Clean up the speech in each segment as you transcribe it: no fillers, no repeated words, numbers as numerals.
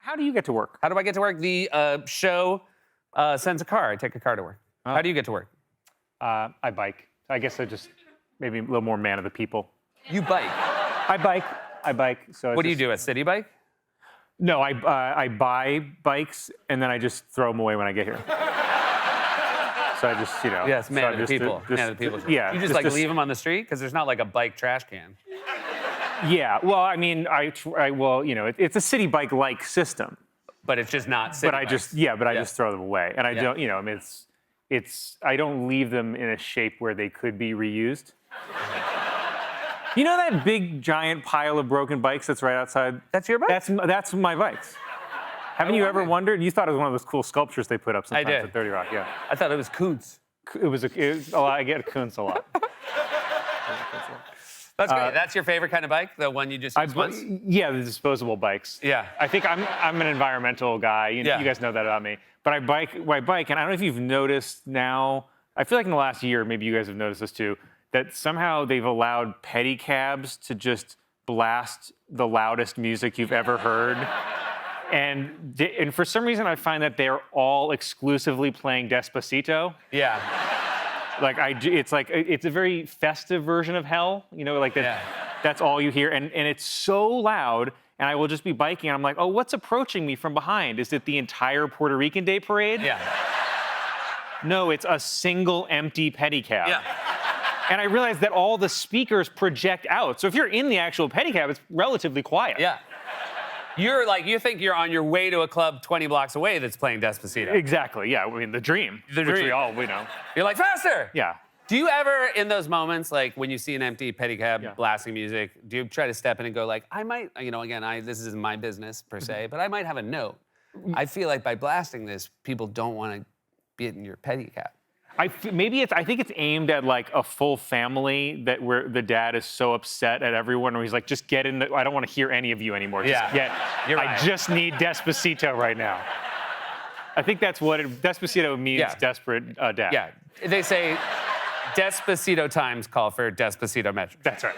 How do you get to work? How do I get to work? The show sends a car. I take a car to work. How do you get to work? I bike. I guess I just maybe a little more man of the people. You bike. I bike. So What do you do? A city bike? No, I buy bikes and then I just throw them away when I get here. So I just, Yes, man so of the people. Man of the people. Yeah. You just like leave them on the street because there's not like a bike trash can. Yeah. Well, I mean, it's a city bike-like system. But it's just not city But I bikes. just throw them away, and I don't, I mean, I don't leave them in a shape where they could be reused. You know that big giant pile of broken bikes that's right outside? That's your bike? That's my bikes. Haven't you ever wondered? You thought it was one of those cool sculptures they put up sometimes did. at 30 Rock, yeah. I thought it was Kuntz. It was a lot. I get Kuntz a lot. That's great. That's your favorite kind of bike? The one you just use once? Yeah, the disposable bikes. Yeah. I think I'm an environmental guy. You guys know that about me. But I bike, and I don't know if you've noticed now, I feel like in the last year, maybe you guys have noticed this too, that somehow they've allowed pedicabs to just blast the loudest music you've ever heard. And for some reason, I find that they're all exclusively playing Despacito. Yeah. It's a very festive version of Hell, like that. Yeah. That's all you hear, and it's so loud. And I will just be biking, and I'm like, oh, what's approaching me from behind? Is it the entire Puerto Rican Day Parade? Yeah. No, it's a single empty pedicab. Yeah. And I realized that all the speakers project out. So if you're in the actual pedicab, it's relatively quiet. Yeah. You think you're on your way to a club 20 blocks away that's playing Despacito. Exactly, yeah. I mean, the dream. The which dream. we all, know. You're like, faster! Yeah. Do you ever, in those moments, like when you see an empty pedicab blasting music, do you try to step in and go like, I might, again, this isn't my business per se, but I might have a note. I feel like by blasting this, people don't want to be in your pedicab. I think it's aimed at like a full family where the dad is so upset at everyone where he's like, just get in I don't want to hear any of you anymore. You're right. I just need Despacito right now. I think that's what Despacito means, desperate dad. Yeah, they say Despacito times call for Despacito metrics. That's right.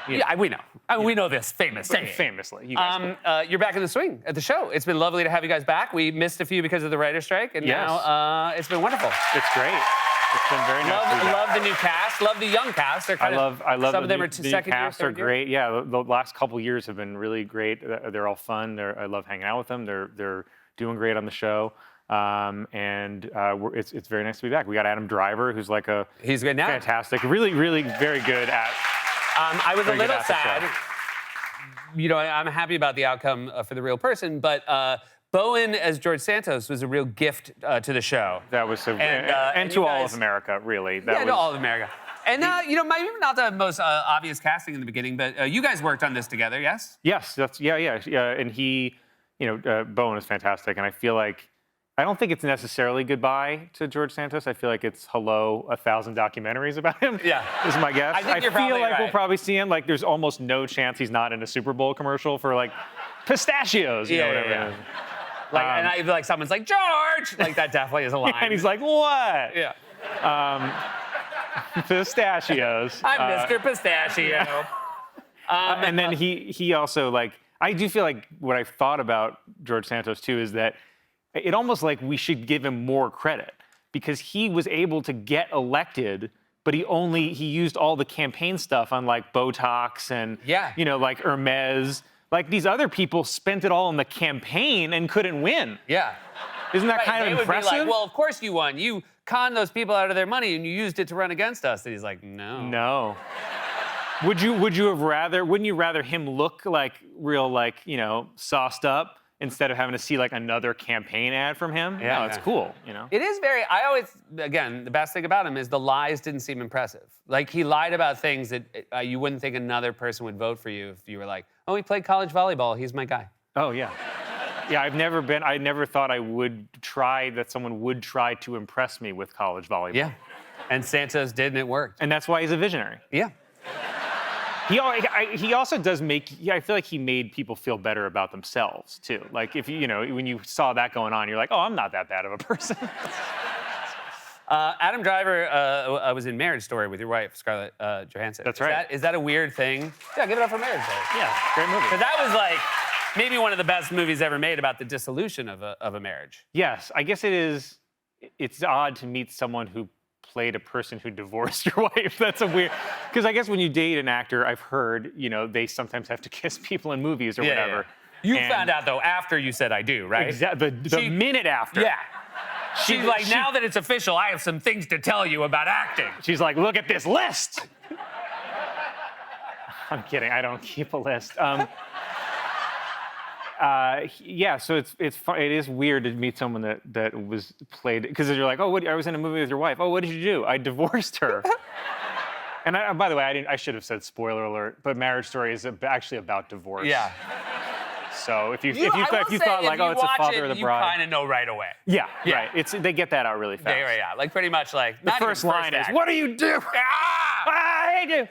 Yeah, we know. We know this famous saying. Famously. You guys you're back in the swing at the show. It's been lovely to have you guys back. We missed a few because of the writer's strike, and now it's been wonderful. It's great. It's been very nice. Love the new cast. Love the young cast. They're I love some of them are the second cast year, are great. Yeah, the last couple years have been really great. They're all fun. I love hanging out with them. They're doing great on the show. It's very nice to be back. We got Adam Driver, who's like he's good now. Fantastic. Really, really very good at. I was a little sad. I'm happy about the outcome for the real person, but Bowen as George Santos was a real gift to the show. That was and to all of America, really. To all of America. And maybe not the most obvious casting in the beginning, but you guys worked on this together, yes? Yes, and he, Bowen is fantastic, and I feel like. I don't think it's necessarily goodbye to George Santos. I feel like it's hello, 1,000 documentaries about him. Yeah. Is my guess. I feel like we'll probably see him. Like, there's almost no chance he's not in a Super Bowl commercial for, like, pistachios. Whatever. Like, someone's like, George! Like, that definitely is a line. And he's like, what? Yeah. Pistachios. I'm Mr. Pistachio. And then he also, like, I do feel like what I've thought about George Santos, too, is that it almost like we should give him more credit because he was able to get elected, but he used all the campaign stuff on like Botox and, like Hermes. Like these other people spent it all on the campaign and couldn't win. Yeah. Isn't that kind of impressive? Would be like, well, of course you won. You conned those people out of their money and you used it to run against us. And he's like, no. No. Wouldn't you rather him look like real, like, sauced up? Instead of having to see like another campaign ad from him. Yeah, no, it's cool, It is the best thing about him is the lies didn't seem impressive. Like he lied about things that you wouldn't think another person would vote for you if you were like, oh, he played college volleyball, he's my guy. Oh, yeah. Yeah, I never thought that someone would try to impress me with college volleyball. Yeah, and Santos did and it worked. And that's why he's a visionary. Yeah. He also does I feel like he made people feel better about themselves, too. Like, if when you saw that going on, you're like, oh, I'm not that bad of a person. Adam Driver was in Marriage Story with your wife, Scarlett Johansson. That's right. Is that a weird thing? Yeah, give it up for Marriage Story. Yeah, great movie. But that was like, maybe one of the best movies ever made about the dissolution of a marriage. Yes, I guess it is. It's odd to meet someone who played a person who divorced your wife. That's a weird. Because I guess when you date an actor, I've heard, they sometimes have to kiss people in movies or whatever. You And- found out though after you said I do, right? Exactly. The minute after. Yeah. She's like, now that it's official, I have some things to tell you about acting. She's like, look at this list. I'm kidding. I don't keep a list. Yeah, so it is weird to meet someone that was played, because you're like, oh, I was in a movie with your wife. Oh, what did you do? I divorced her. And by the way, I should have said spoiler alert, but Marriage Story is actually about divorce. Yeah. So if you I will thought say, like, oh, it's the father of the bride. You kind of know right away. Yeah, Yeah. right. They get that out really fast. Yeah. Like pretty much like The first line is, "What do you do?" I do.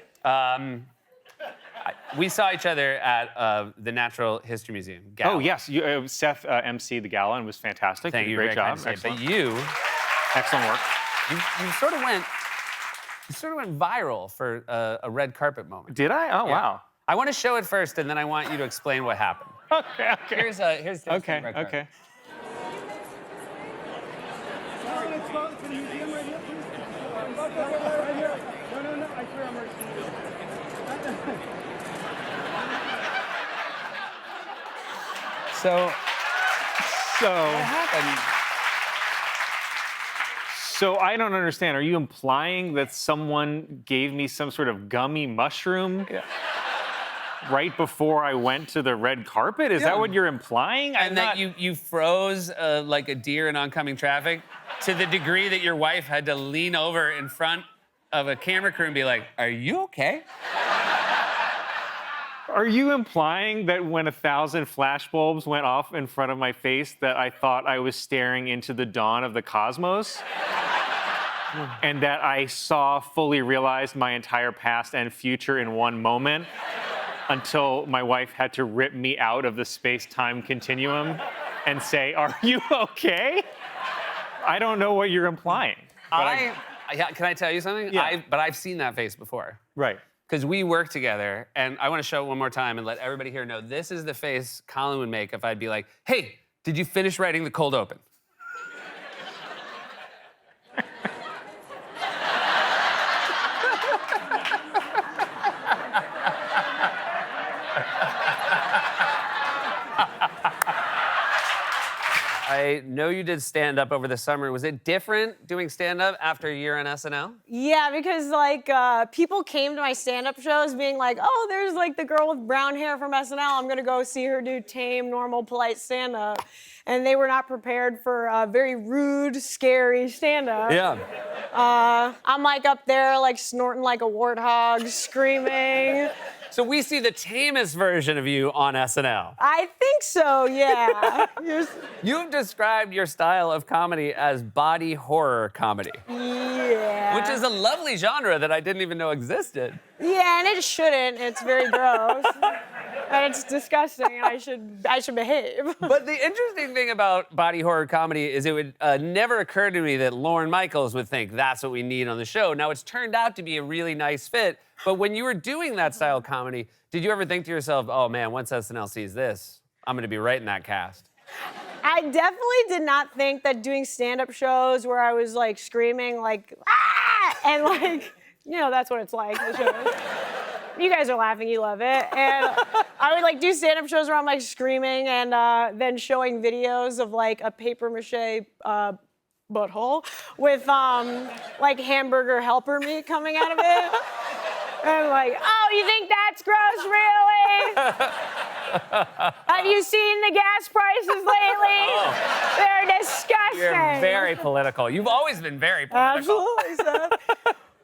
We saw each other at the Natural History Museum. Gala. Oh yes, Seth emceed the gala and was fantastic. Thank Did a you. Great very job. kind to say. Excellent. But you Excellent work. sort of went viral for a red carpet moment. Did I? Oh Yeah. wow. I want to show it first, and then I want you to explain what happened. Okay. Here's the Okay. red carpet. Okay. So So. what happened? So I don't understand. Are you implying that someone gave me some sort of gummy mushroom right before I went to the red carpet? Is that what you're implying? And that you froze like a deer in oncoming traffic to the degree that your wife had to lean over in front of a camera crew and be like, "Are you okay?" Are you implying that when 1,000 flashbulbs went off in front of my face, that I thought I was staring into the dawn of the cosmos? And that I fully realized my entire past and future in one moment until my wife had to rip me out of the space-time continuum and say, "Are you okay?" I don't know what you're implying. But Can I tell you something? Yeah. But I've seen that face before. Right. Because we work together, and I want to show it one more time and let everybody here know this is the face Colin would make if I'd be like, "Hey, did you finish writing the cold open?" I know you did stand-up over the summer. Was it different doing stand-up after a year on SNL? Yeah, because people came to my stand-up shows being like, "Oh, there's like the girl with brown hair from SNL. I'm gonna go see her do tame, normal, polite stand-up," and they were not prepared for very rude, scary stand-up. Yeah. I'm like up there like snorting like a warthog, screaming. So we see the tamest version of you on SNL. I think so, yeah. You've described your style of comedy as body horror comedy, Yeah. which is a lovely genre that I didn't even know existed. Yeah, and it shouldn't. It's very gross. And it's disgusting, and I should behave. But the interesting thing about body horror comedy is it would never occur to me that Lorne Michaels would think that's what we need on the show. Now, it's turned out to be a really nice fit, but when you were doing that style of comedy, did you ever think to yourself, "Oh man, once SNL sees this, I'm gonna be right in that cast"? I definitely did not think that doing stand-up shows where I was like screaming like "ah!" and like, that's what it's like, the shows. You guys are laughing, you love it. And I would like do stand-up shows where I'm like screaming and then showing videos of like a paper mache butthole with like hamburger helper meat coming out of it. And like, "Oh, you think that's gross, really? Have you seen the gas prices lately? They're disgusting." You're very political. You've always been very political. Absolutely, Seth.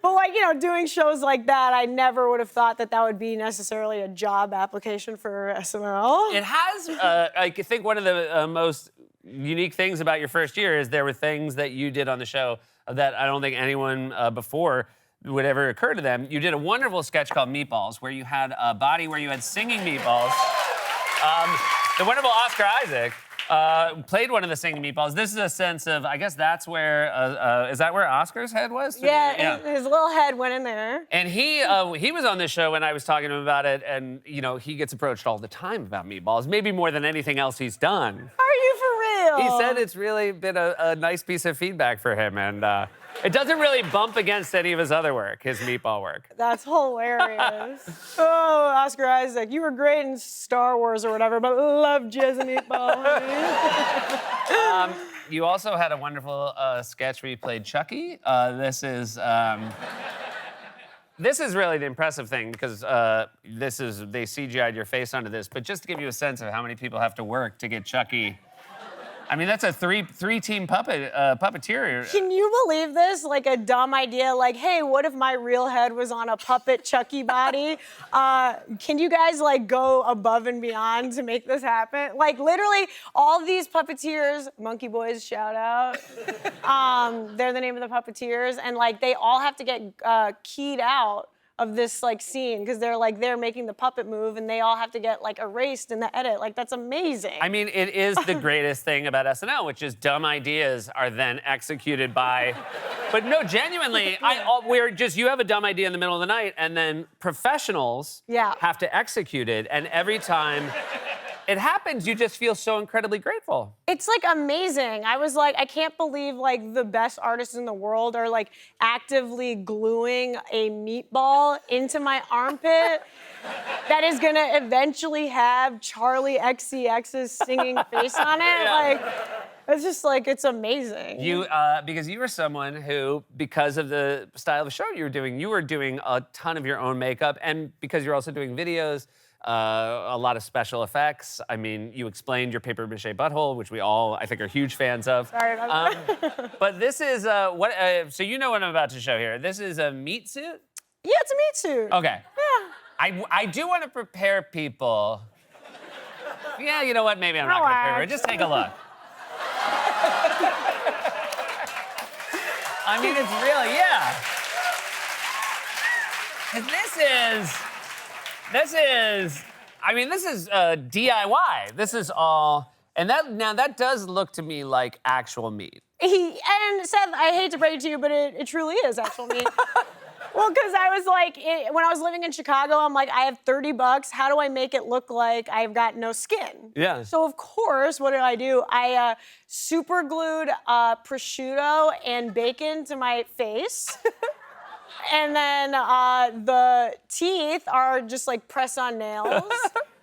But doing shows like that, I never would have thought that would be necessarily a job application for SNL. It has, I think one of the most unique things about your first year is there were things that you did on the show that I don't think anyone before would ever occur to them. You did a wonderful sketch called Meatballs, where you had a body where you had singing meatballs. The wonderful Oscar Isaac played one of the singing meatballs. This is a sense of, I guess that's where, is that where Oscar's head was? Yeah, his little head went in there. And he was on this show when I was talking to him about it, and he gets approached all the time about meatballs, maybe more than anything else he's done. Are you for real? He said it's really been a nice piece of feedback for him, and it doesn't really bump against any of his other work, his meatball work. That's hilarious. Oh, Oscar Isaac, you were great in Star Wars or whatever, but love jizz and meatball. You also had a wonderful sketch where you played Chucky. This is really the impressive thing because they CGI'd your face onto this, but just to give you a sense of how many people have to work to get Chucky. I mean, that's a three-team puppeteer. Can you believe this? Like a dumb idea, like, hey, what if my real head was on a puppet Chucky body? Can you guys like go above and beyond to make this happen? Like literally all these puppeteers, Monkey Boys, shout out. They're the name of the puppeteers, and like they all have to get keyed out of this like scene because they're making the puppet move and they all have to get like erased in the edit. Like that's amazing. I mean, it is the greatest thing about SNL, which is dumb ideas are then executed by. But no, genuinely, you have a dumb idea in the middle of the night, and then professionals have to execute it, and every time it happens, you just feel so incredibly grateful. It's like amazing. I was like, I can't believe like the best artists in the world are like actively gluing a meatball into my armpit that is gonna eventually have Charlie XCX's singing face on it. Like, it's just like, it's amazing. Because you were someone who, because of the style of the show you were doing a ton of your own makeup, and because you're also doing videos, a lot of special effects. I mean, you explained your paper mache butthole, which we all, I think, are huge fans of. Sorry about that. But this is so you know what I'm about to show here. This is a meat suit? Yeah, it's a meat suit. Okay. Yeah. I do want to prepare people. Yeah, you know what? Maybe I'm not going to prepare. Just take a look. I mean, it's really, yeah. And this is DIY. This is all, and that does look to me like actual meat. And Seth, I hate to break it to you, but it truly is actual meat. Well, because I was like, when I was living in Chicago, I'm like, I have $30. How do I make it look like I've got no skin? Yeah. So of course, what did I do? I super glued prosciutto and bacon to my face. And then the teeth are just like press-on nails.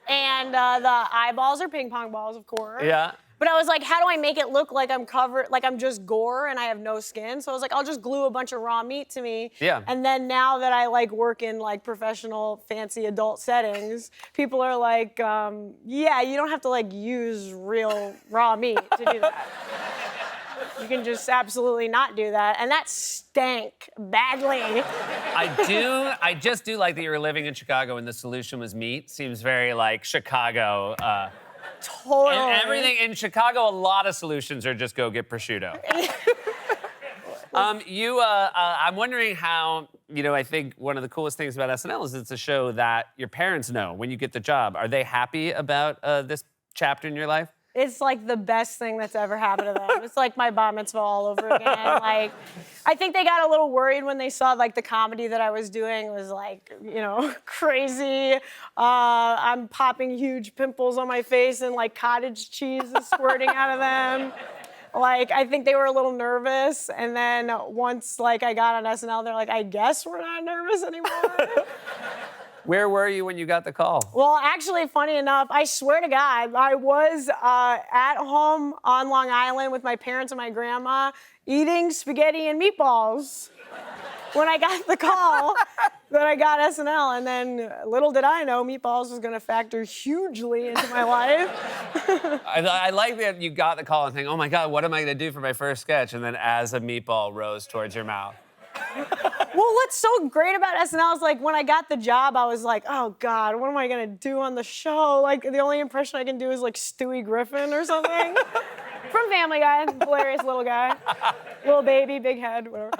And the eyeballs are ping pong balls, of course. Yeah. But I was like, how do I make it look like I'm covered, like I'm just gore and I have no skin? So I was like, I'll just glue a bunch of raw meat to me. Yeah. And then now that I like work in like professional, fancy adult settings, people are like, yeah, you don't have to like use real raw meat to do that. You can just absolutely not do that. And that stank badly. I just do like that you were living in Chicago and the solution was meat. Seems very like Chicago. Totally. And everything in Chicago, a lot of solutions are just go get prosciutto. I'm wondering how, I think one of the coolest things about SNL is it's a show that your parents know when you get the job. Are they happy about this chapter in your life? It's like the best thing that's ever happened to them. It's like my bar mitzvah all over again. Like, I think they got a little worried when they saw like the comedy that I was doing was like, crazy. I'm popping huge pimples on my face and like cottage cheese is squirting out of them. Like, I think they were a little nervous. And then once like I got on SNL, they're like, I guess we're not nervous anymore. Where were you when you got the call? Well, actually, funny enough, I swear to God, I was at home on Long Island with my parents and my grandma eating spaghetti and meatballs when I got the call that I got SNL. And then little did I know meatballs was going to factor hugely into my life. I like that you got the call and think, oh my God, what am I going to do for my first sketch? And then as a meatball rose towards your mouth. Well, what's so great about SNL is like when I got the job, I was like, oh God, what am I gonna do on the show? Like the only impression I can do is like Stewie Griffin or something. From Family Guy, hilarious little guy. Little baby, big head, whatever.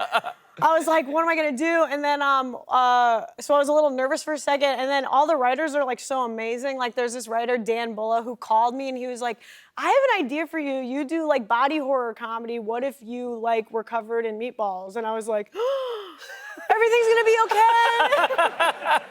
I was like, what am I gonna do? And then, so I was a little nervous for a second. And then all the writers are like so amazing. Like there's this writer, Dan Bulla, who called me and he was like, I have an idea for you. You do like body horror comedy. What if you like were covered in meatballs? And I was like, everything's gonna be okay.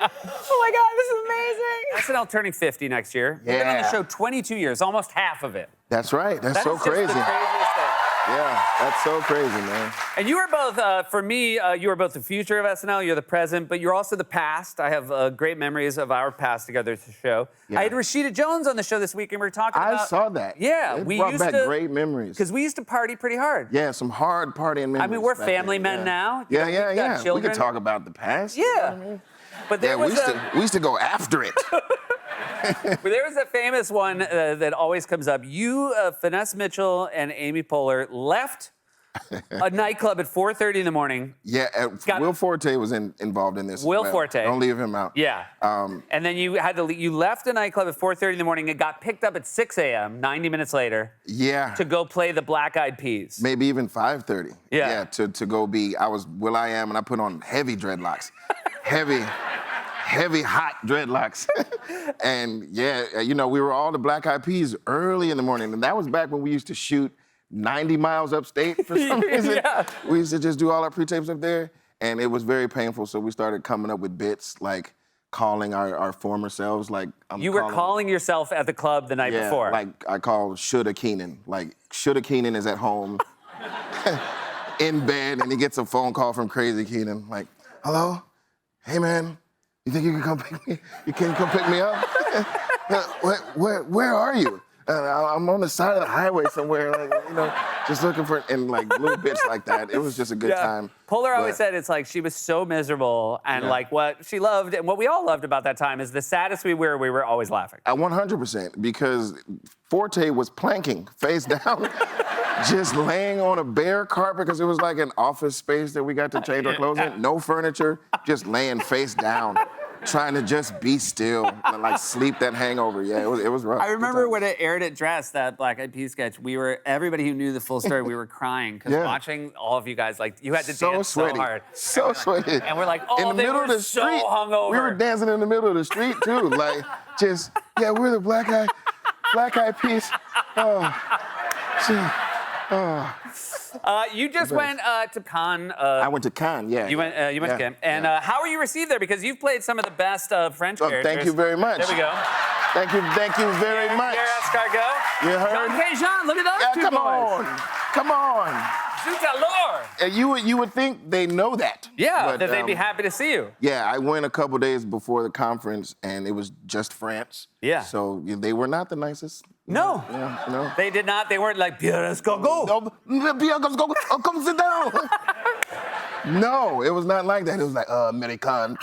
Oh my God, this is amazing. SNL turning 50 next year. You've been on the Yeah. show 22 years, almost half of it. That's right. That's That so is just the crazy. craziest thing. Yeah, that's so crazy, man. And you are both, for me, you are both the future of SNL, you're the present, but you're also the past. I have great memories of our past together at the show. Yeah. I had Rashida Jones on the show this week, and we were talking about... I saw that. Yeah, it we brought used back to... great memories. Because we used to party pretty hard. Yeah, some hard partying memories. I mean, we're back family then, men yeah. now. Yeah, We've yeah, got yeah. We children. could talk about the past. Yeah. But there Yeah, was we used to go after it. But there was a famous one that always comes up. You, Finesse Mitchell, and Amy Poehler left a nightclub at 4:30 in the morning. Yeah, Will Forte was involved in this. Will as well. Forte. Don't leave him out. Yeah. And then you had to you left a nightclub at 4:30 in the morning and got picked up at 6 a.m. 90 minutes later Yeah. to go play the Black Eyed Peas. Maybe even 5:30. Yeah. To go be. I was Will.i.am and I put on heavy dreadlocks, heavy hot dreadlocks, and yeah, you know we were all the Black Eyed Peas early in the morning, and that was back when we used to shoot 90 miles upstate for some reason. Yeah. We used to just do all our pre-tapes up there, and it was very painful. So we started coming up with bits like calling our former selves like You were calling yourself at the club the night yeah, before. like I call Shoulda Keenan. Like Shoulda Keenan is at home in bed, and he gets a phone call from Crazy Keenan. Like, hello, hey man, you think you can come pick me? You can come pick me up? Where are you? I'm on the side of the highway somewhere, like, you know, just looking for, and like little bits like that. It was just a good time. Poehler always But- said it's like she was so miserable, and Yeah. like what she loved and what we all loved about that time is the saddest we were always laughing. 100%, because Forte was planking face down, just laying on a bare carpet because it was like an office space that we got to change our clothes in. No furniture, just laying face down, trying to just be still and like sleep that hangover. Yeah, it was rough. I remember Good when times. it aired at Dress, that Black Eyed Peas sketch, everybody who knew the full story, we were crying because Yeah. watching all of you guys, like, you had to so dance sweaty, so hard. so sweaty. And we're like, oh, in the they middle were of the so street, hungover. We were dancing in the middle of the street too, like just we're the Black Eyed Peas. Oh, shit. You just went to Cannes. I went to Cannes. Yeah. You went to Cannes. And how were you received there? Because you've played some of the best French characters. Thank you very much. There we go. Thank you very much. Pierre Escargot. You heard? Jean Jean, look at those Yeah, two come boys. on, come on. Zut alors. And you would think they know that. Yeah, but, that they'd be happy to see you. Yeah, I went a couple days before the conference, and it was just France. Yeah. So they were not the nicest. No. Yeah, no. They did not. They weren't like Pierre Escargot. Come sit down. No, it was not like that. It was like, American,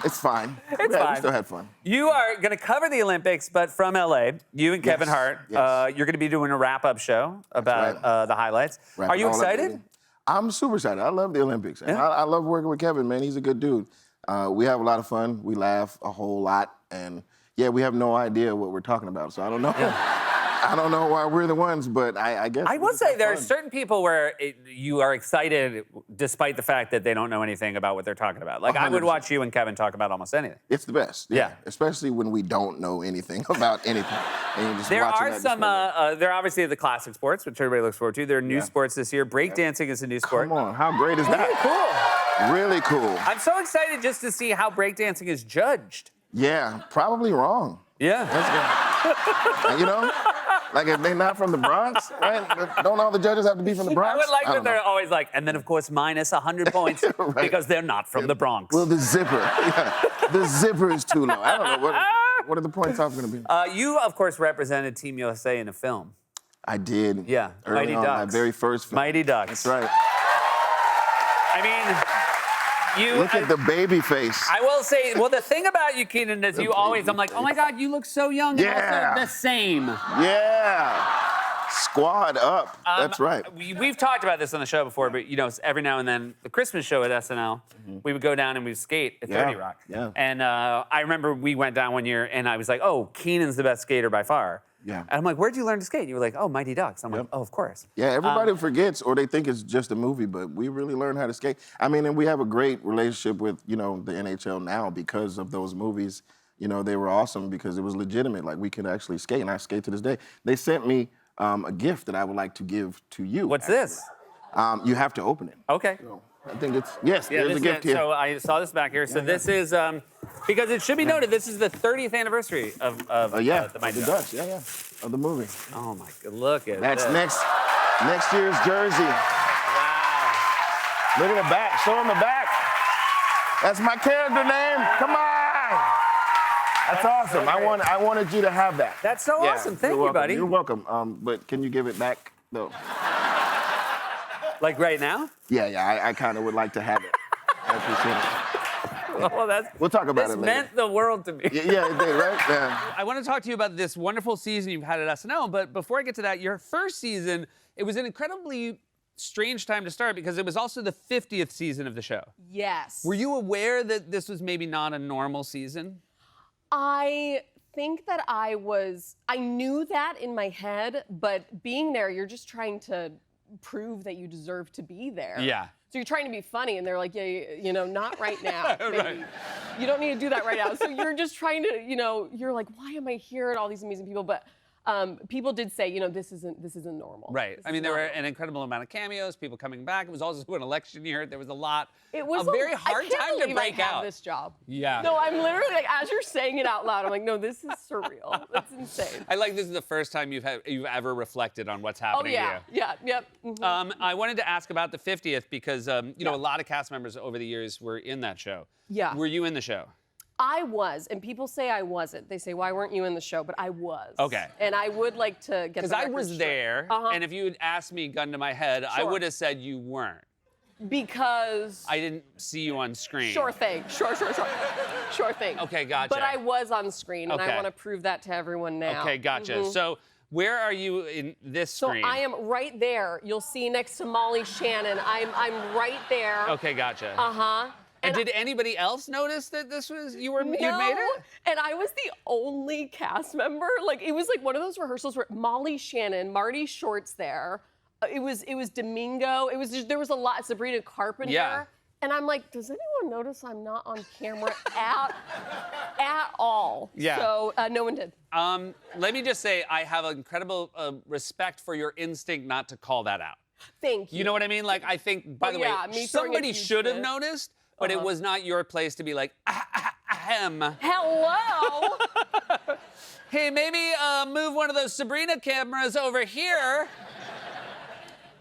It's fine. It's We fine. still had fun. You are going to cover the Olympics, but from LA. You and Kevin Yes, Hart. yes. You're going to be doing a wrap-up show about right. the highlights. Wrap Are it you all up, excited? baby. I'm super excited. I love the Olympics. And Yeah. I love working with Kevin, man. He's a good dude. We have a lot of fun. We laugh a whole lot. And yeah, we have no idea what we're talking about. So I don't know. I don't know why we're the ones, but I guess. I we will just say have there are fun. certain people where you are excited despite the fact that they don't know anything about what they're talking about. Like, I would 100%. watch you and Kevin talk about almost anything. It's the best. Yeah. Especially when we don't know anything about anything. And you're just There watching are that some, discovery. there are obviously the classic sports, which everybody looks forward to. There are new Yeah. sports this year. Breakdancing is a new sport. Come on, how great is that? Cool. Really cool. I'm so excited just to see how breakdancing is judged. Yeah, probably wrong. Yeah. That's good. You know, like if they're not from the Bronx, right? Don't all the judges have to be from the Bronx? I would like that don't they're know. always like, and then of course minus 100 points Right. because they're not from the Bronx. Well, the zipper. Yeah, the zipper is too low. I don't know what are the points off going to be. You, of course, represented Team USA in a film. I did. Yeah, early Mighty on, Ducks. My very first film. Mighty Ducks. That's right. I mean, you. Look at the baby face. I will say, well, the thing about you, Keenan, is you always, I'm like, oh my God, you look so young Yeah. and also the same. Yeah. Squad up. That's right. We've talked about this on the show before, but you know, every now and then, the Christmas show at SNL, we would go down and we'd skate at 30 Rock. Yeah. And I remember we went down one year and I was like, oh, Keenan's the best skater by far. Yeah. And I'm like, where'd you learn to skate? You were like, oh, Mighty Ducks. I'm like, oh, of course. Yeah, everybody forgets or they think it's just a movie, but we really learned how to skate. I mean, and we have a great relationship with, the NHL now because of those movies. They were awesome because it was legitimate. Like, we could actually skate, and I skate to this day. They sent me a gift that I would like to give to you. What's this? You have to open it. Okay. I think it's, yes, Yeah, there's a gift here. So I saw this back here. So this is, because it should be noted, this is the 30th anniversary of the Mighty the Ducks. Ducks, yeah, of the movie. Oh my God, look at That's this. next year's jersey. Wow. Look at the back. Show them the back. That's my character name. Come on. That's awesome. I wanted you to have that. That's so awesome. Thank you, welcome. buddy. You're welcome. But can you give it back though? Like right now? Yeah. I kind of would like to have it. I appreciate it. Well, We'll talk about this it later. meant the world to me. Yeah, it did, right? Yeah. I want to talk to you about this wonderful season you've had at SNL, but before I get to that, your first season, it was an incredibly strange time to start because it was also the 50th season of the show. Yes. Were you aware that this was maybe not a normal season? I think that I knew that in my head, but being there, you're just trying to prove that you deserve to be there. Yeah. So you're trying to be funny, and they're like, yeah, not right now. Maybe. Right. You don't need to do that right now. So you're just trying to, you're like, why am I here and all these amazing people? But people did say, this isn't normal. Right. This I mean, is there were normal. an incredible amount of cameos, people coming back. It was also an election year. There was a lot. It was a very hard I can't time to believe break I have out. this job. Yeah. No, I'm literally like, as you're saying it out loud, I'm like, no, this is surreal. That's insane. I like this is the first time you've ever reflected on what's Oh happening yeah, to you. yep. Mhm. I wanted to ask about the 50th because a lot of cast members over the years were in that show. Yeah. Were you in the show? I was, and people say I wasn't. They say, why weren't you in the show? But I was. Okay. And I would like to get Because the I record was straight. there, Uh-huh. and if you had asked me, gun to my head, I Sure. would have said you weren't. Because. I didn't see you on screen. Sure thing. Sure thing. Okay, gotcha. But I was on screen, and Okay. I want to prove that to everyone now. Okay, gotcha. So where are you in this So screen? I am right there. You'll see next to Molly Shannon. I'm right there. Okay, gotcha. Uh-huh. And did anybody else notice that this was you No, made it? and I was the only cast member. Like it was like one of those rehearsals where Molly Shannon, Marty Short's there. It was Domingo. It was just, there was a lot. Sabrina Carpenter. Yeah. And I'm like, does anyone notice I'm not on camera at all? Yeah. So no one did. Let me just say I have incredible respect for your instinct not to call that out. Thank you. You know what I mean? Like I think, by the way, yeah, me throwing a somebody huge should have fit. noticed, but it was not your place to be like, ahem. Hello. Hey, maybe move one of those Sabrina cameras over here.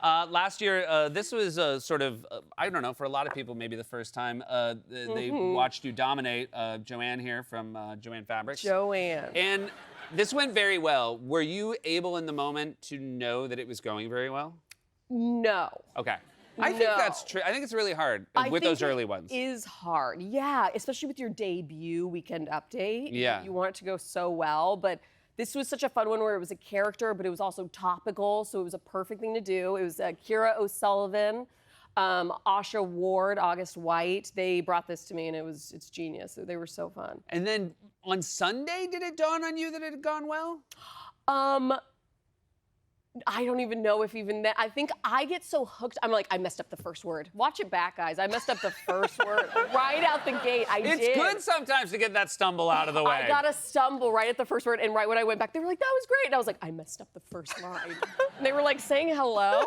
Last year, this was sort of, I don't know, for a lot of people, maybe the first time they watched you dominate Joanne here from Joanne Fabrics. Joanne. And this went very well. Were you able in the moment to know that it was going very well? No. Okay. I think No. that's true. I think it's really hard I with think those early ones. It is hard. Yeah, especially with your debut weekend update. Yeah. You want it to go so well, but this was such a fun one where it was a character, but it was also topical, so it was a perfect thing to do. It was Kira O'Sullivan, Asha Ward, August White. They brought this to me, and it's genius. They were so fun. And then on Sunday, did it dawn on you that it had gone well? I don't even know if even that. I think I get so hooked. I'm like, I messed up the first word. Watch it back, guys. I messed up the first word right out the gate. I did. It's good sometimes to get that stumble out of the way. I got a stumble right at the first word, and right when I went back, they were like, that was great. And I was like, I messed up the first line. And they were like saying hello.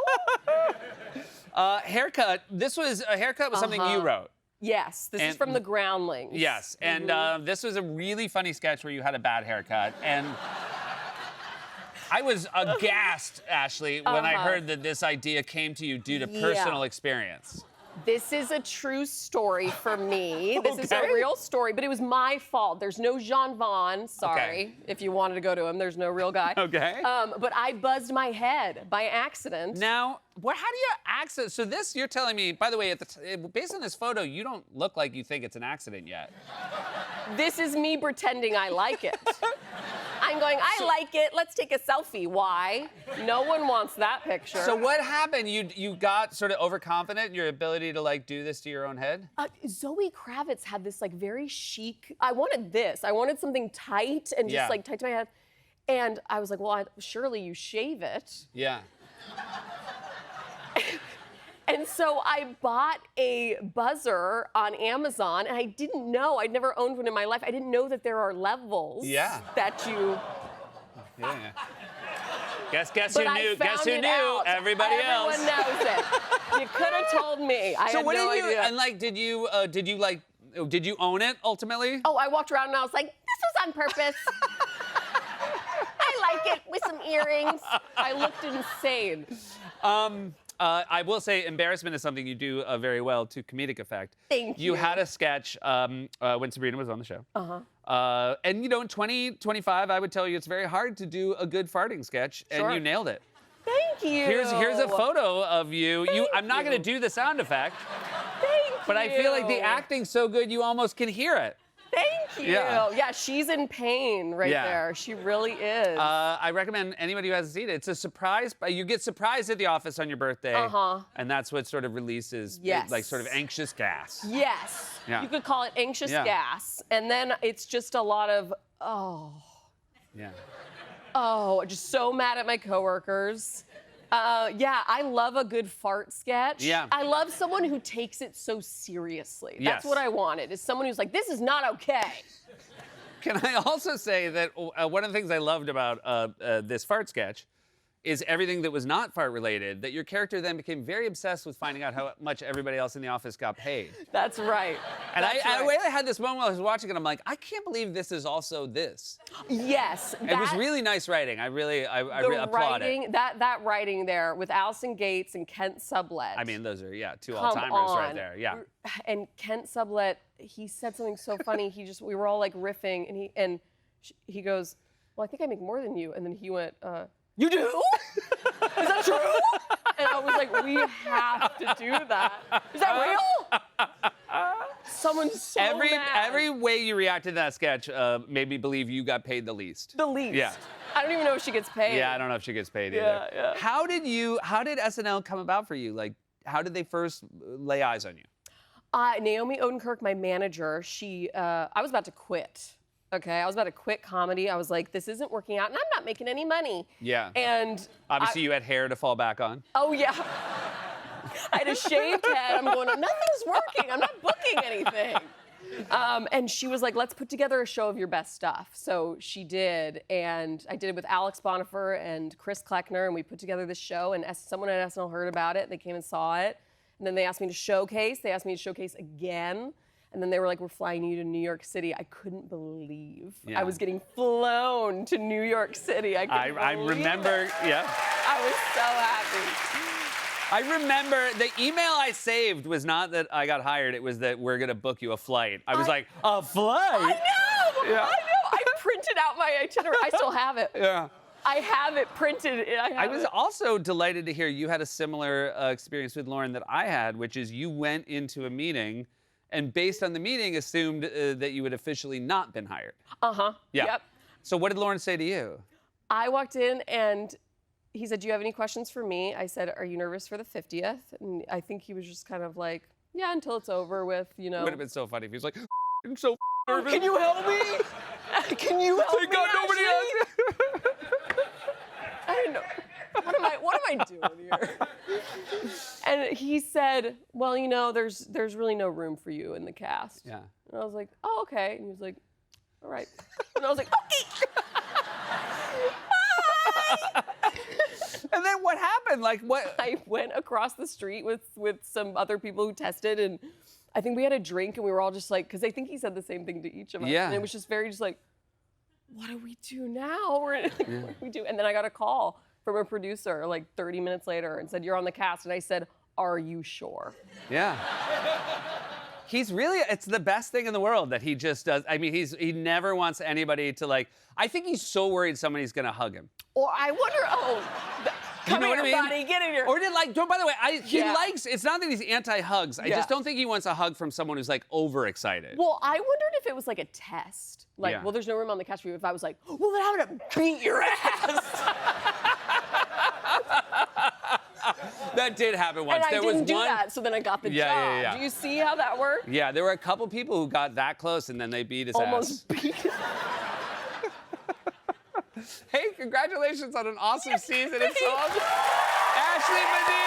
Haircut. This was a haircut was something you wrote. Yes, this is And- from the Groundlings. Yes, and this was a really funny sketch where you had a bad haircut, and I was aghast, Ashley, when I heard that this idea came to you due to personal experience. This is a true story for me. This is a Okay. real story, but it was my fault. There's no Jean Vaughn. Sorry. Okay. If you wanted to go to him, there's no real guy. Okay. But I buzzed my head by accident. Now, how do you access? So this, you're telling me, by the way, based on this photo, you don't look like you think it's an accident yet. This is me pretending I like it. I'm going, I like it. Let's take a selfie. Why? No one wants that picture. So what happened? You got sort of overconfident in your ability to like do this to your own head? Zoe Kravitz had this like very chic. I wanted this. I wanted something tight and just Yeah. like tight to my head. And I was like, well, surely you shave it. Yeah. And so I bought a buzzer on Amazon, and I didn't know, I'd never owned one in my life. I didn't know that there are levels that you. Yeah. Guess But who I knew? Guess found who it knew? out. Everybody else. Everyone knows it. You could have told me. I So had what no did you idea. and like? Did you own it ultimately? Oh, I walked around and I was like, this was on purpose. I like it with some earrings. I looked insane. I will say embarrassment is something you do very well to comedic effect. Thank You you. had a sketch when Sabrina was on the show. And you know, in 2025, I would tell you it's very hard to do a good farting sketch, and Sure. you nailed it. Thank you. Here's a photo of you. I'm not you. going to do the sound effect, Thank but I feel like the you. acting's so good you almost can hear it. Thank you. Yeah. Yeah, she's in pain right Yeah. there. She really is. I recommend anybody who hasn't seen it. It's a surprise. You get surprised at the office on your birthday, and that's what sort of releases Yes. like sort of anxious gas. Yes. Yeah. You could call it anxious Yeah. gas. And then it's just a lot of, Yeah. just so mad at my coworkers. Yeah, I love a good fart sketch. Yeah. I love someone who takes it so seriously. Yes. That's what I wanted, is someone who's like, this is not okay. Can I also say that one of the things I loved about this fart sketch is everything that was not fart related, that your character then became very obsessed with finding out how much everybody else in the office got paid. That's right. And That's I right. really had this moment while I was watching it, I'm like, I can't believe this is also this. Yes. It was really nice writing. I really applaud it. That writing there with Allison Gates and Kent Sublett. I mean, those are, two Come all-timers right on. there, yeah. And Kent Sublett, he said something so funny. We were all like riffing, and he goes, well, I think I make more than you. And then he went, you do? Is that true? And I was like, we have to do that. Is that real? Someone's so mad. Every way you reacted to that sketch made me believe you got paid the least. The least. Yeah. I don't even know if she gets paid. Yeah, I don't know if she gets paid either. Yeah. How did SNL come about for you? Like, how did they first lay eyes on you? Naomi Odenkirk, my manager, I was about to quit. Okay, I was about to quit comedy. I was like, this isn't working out, and I'm not making any money. Yeah. And Obviously, you had hair to fall back on. oh yeah, I had a shaved head. I'm going, nothing's working. I'm not booking anything. And she was like, let's put together a show of your best stuff. So she did, and I did it with Alex Bonifer and Chris Kleckner, and we put together this show, and someone at SNL heard about it, they came and saw it, and then they asked me to showcase. They asked me to showcase again. And then they were like, we're flying you to New York City. I couldn't believe Yeah. I was getting flown to New York City. I remember, it. yeah. I was so happy. I remember the email I saved was not that I got hired. It was that we're going to book you a flight. I was like, a flight? I know. Yeah. I know. I printed out my itinerary. I still have it. Yeah. I have it printed. I was also delighted to hear you had a similar experience with Lauren that I had, which is you went into a meeting and based on the meeting assumed that you had officially not been hired. Uh-huh. Yeah. Yep. So what did Lauren say to you? I walked in and he said, do you have any questions for me? I said, are you nervous for the 50th? And I think he was just kind of like, yeah, until it's over with, you know. It would have been so funny if he was like, I'm so nervous. Can you help me? Can you help Thank me, God nobody Ashley? asked. I didn't know. What am I doing here? And he said, well, you know, there's really no room for you in the cast. Yeah. And I was like, oh, okay. And he was like, all right. And I was like, okay. And then what happened? Like what? I went across the street with some other people who tested, and I think we had a drink, and we were all just like, because I think he said the same thing to each of us. Yeah. And it was just very just like, what do we do now? What do we do? And then I got a call from a producer like 30 minutes later and said, you're on the cast. And I said, are you sure? Yeah. He's really, it's the best thing in the world that he just does. I mean, he never wants anybody to like, I think he's so worried somebody's gonna hug him. Or I wonder, come know here, what I mean? buddy, get in here. Or did like, by the way, he Yeah. likes, it's not that he's anti-hugs. I Yeah. just don't think he wants a hug from someone who's like overexcited. Well, I wondered if it was like a test. Like, Yeah. well, there's no room on the cast for you. If I was like, well, then I'm gonna beat your ass. That did happen once. And I There didn't was do one. that, so then I got the Yeah, job. yeah, yeah. Do you see how that worked? Yeah, there were a couple people who got that close and then they beat his ass. Almost beat. Hey, congratulations on an awesome season. It's so awesome. Ashley Medina.